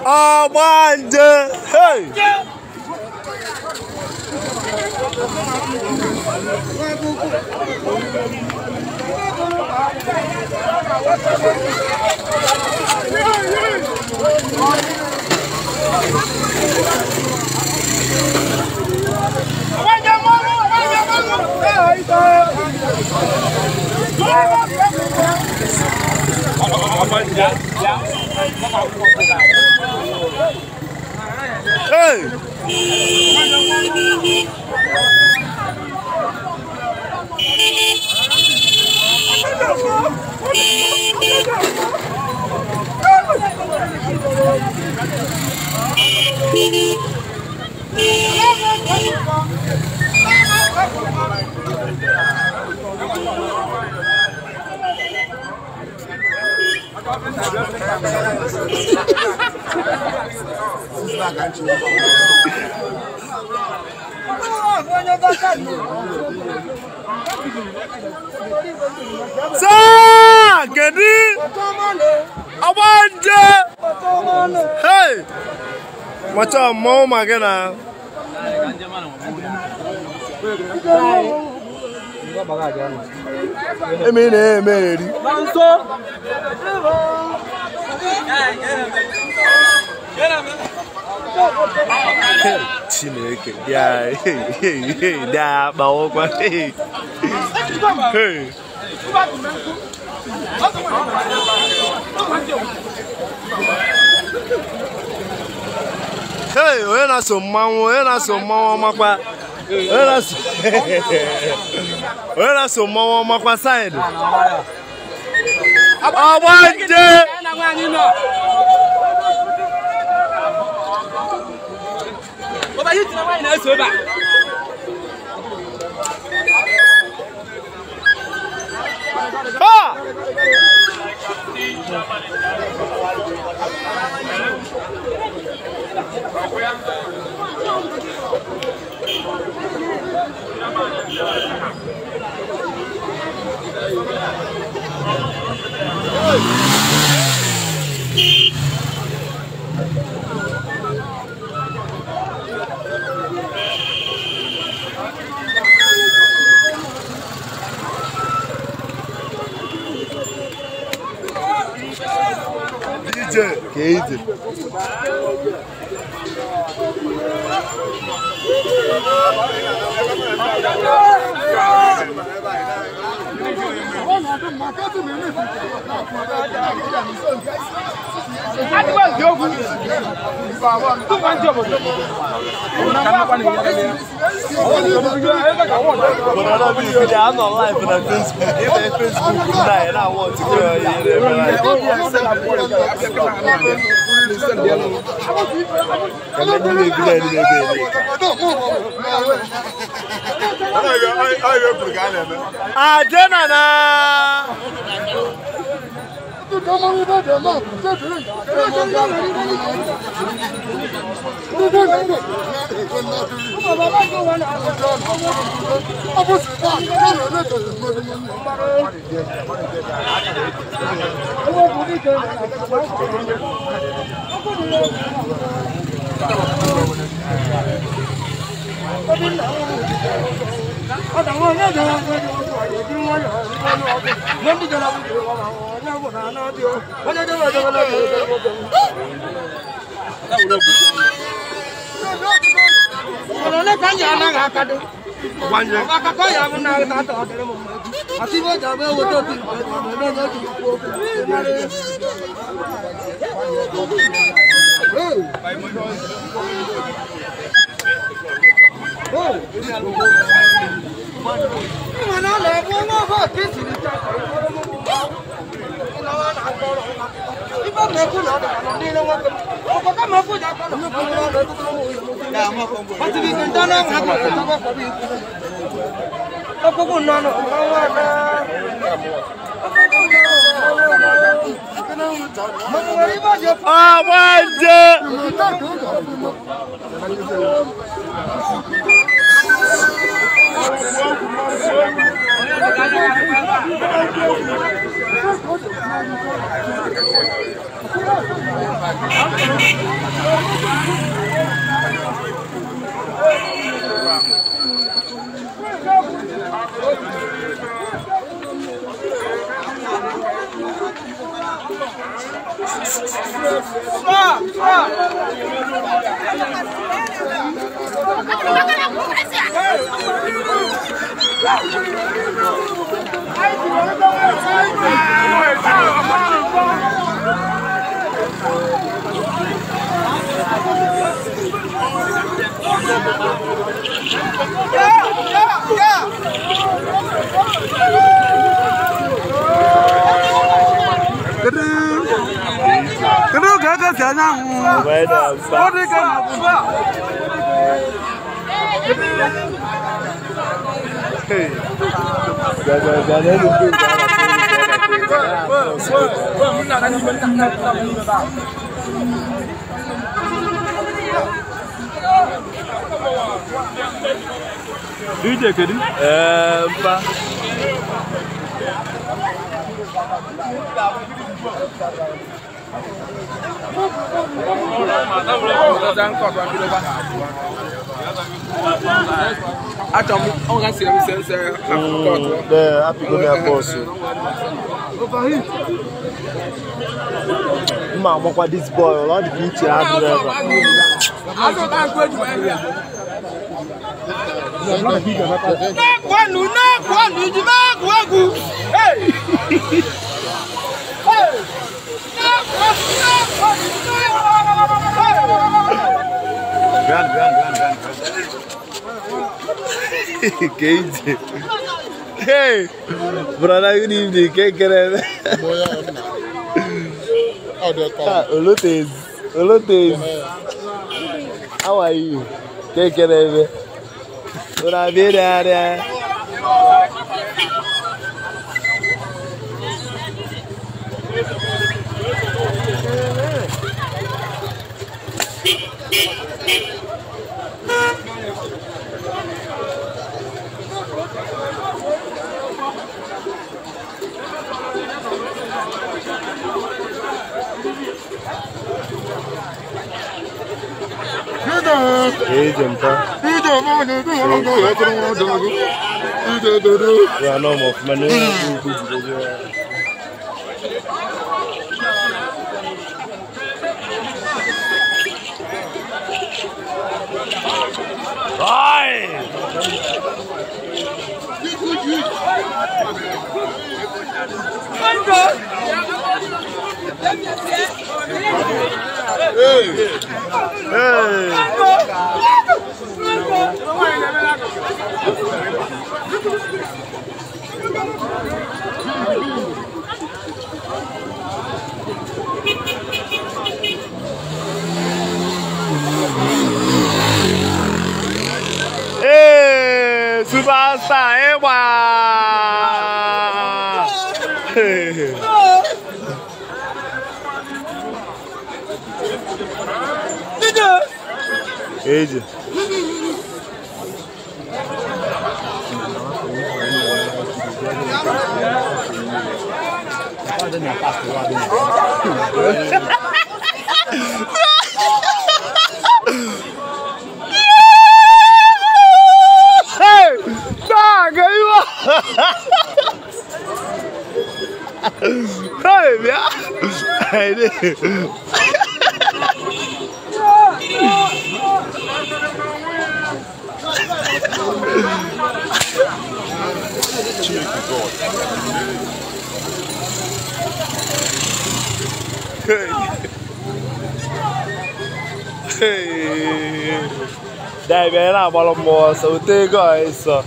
Oh, man! Hey! Hey! Sir, get it? I want you. Hey, what's up, Mom? I get out. I mean, Mary. Chineke, yeah, hey, da, bawo kwa, hey, hey. Hey, we na so mawo makwa. We na so mawo makwa side. Awanje. Baba you tell why na so ba. Ha! DJ, que isso? DJ kedi? Mpa. On va essayer de faire un this boy, all the beauty I Hey, brother, good evening. Can't get it. Olotes. How are you? Can't get it. When I be there. Hey, superstar, Ewa! Age. Hey, yeah. Hey, dai, vieni là, ballo mosso, te cosa?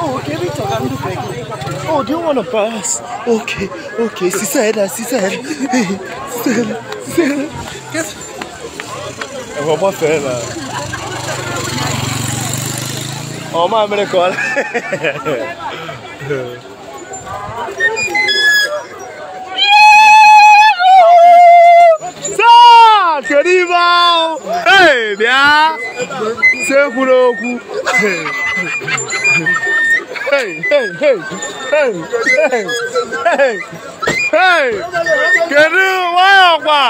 Oh, okay, we talk. I'm doing. Oh, do you want to pass? Okay, okay. She said. On va pas faire là. On m'a amené quoi? Kediba! Hey, bia! Say kuroku. Hey, hey, hey, hey, hey, hey, hey! Kedu wagwa?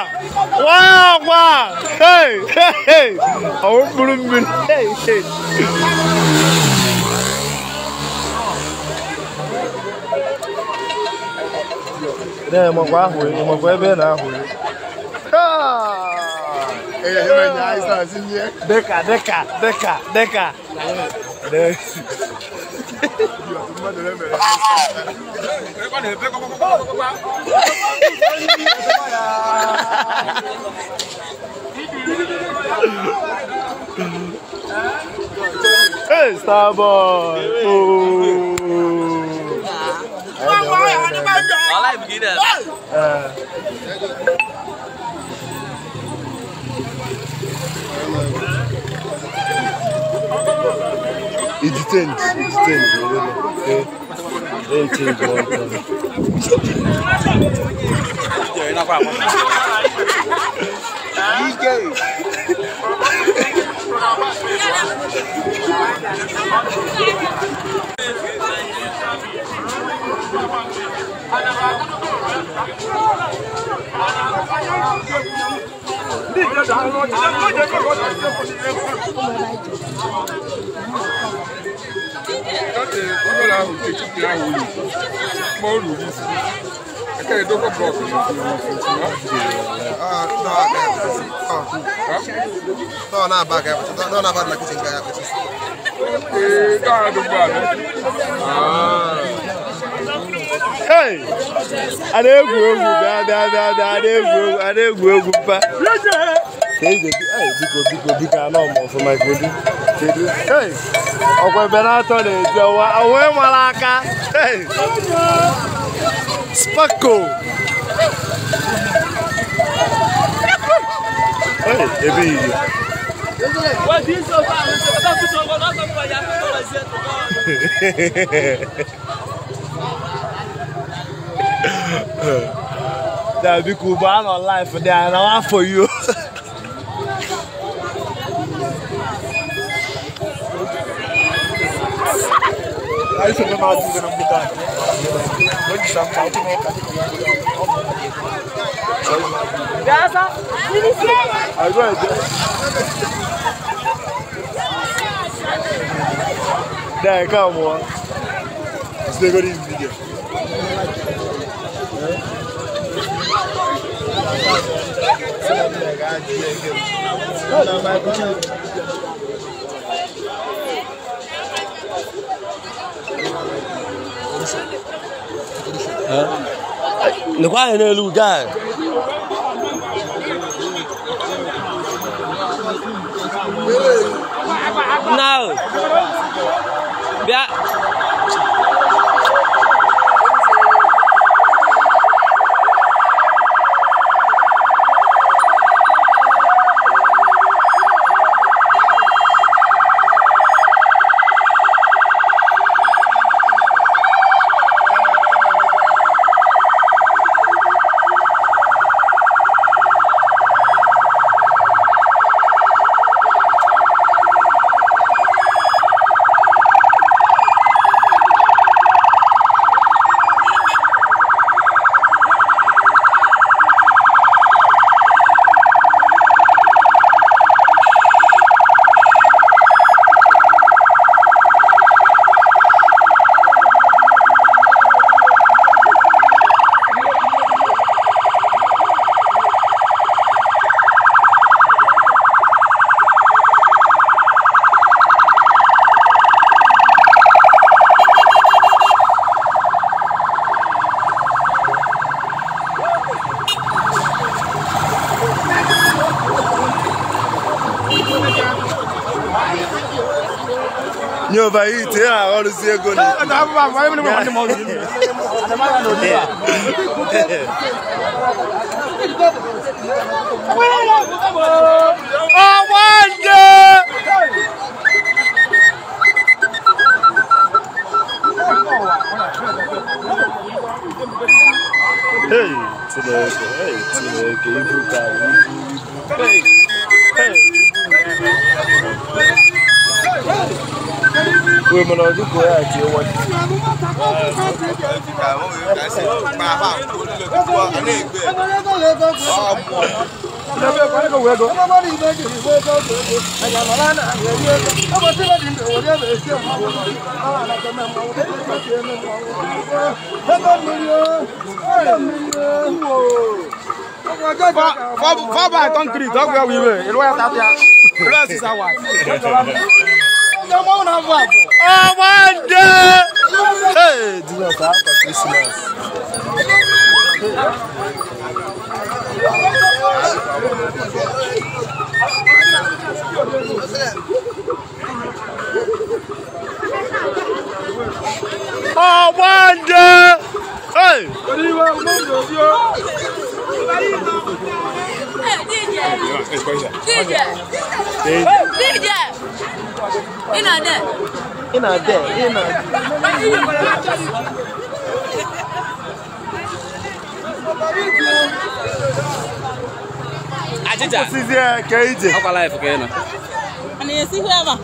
Wagwa! Hey, hey, hey! Awu bulumbi. Hey, hey. Ne magwa hu, magwa ebe na hu. Deka. Hey, Starboy. It detained. They changed one time. Hey, I Hey, ọkwa Benato na-eje awe mara aka. Hey, Spako. Hey, ebe iyi. That be cool, but I'm on life for that, and I want for you. I should have not even done that. When some out to make I go there, come on. It's the good video. Look why you look guy. No. Yeah. You overeat, yeah, all the say go. Hey, Chineke, ibu ka Hey, we mana ọdún kò yá àti ẹwọ́n. Faba concrete, dog where we were. It was that there. It was 6 hours. Oh, one day! Hey, do not have for Christmas. Oh, one day! Hey! DJ! In a day. Ajija. Sisi ya keije. How life okay na? Ani esi whoever.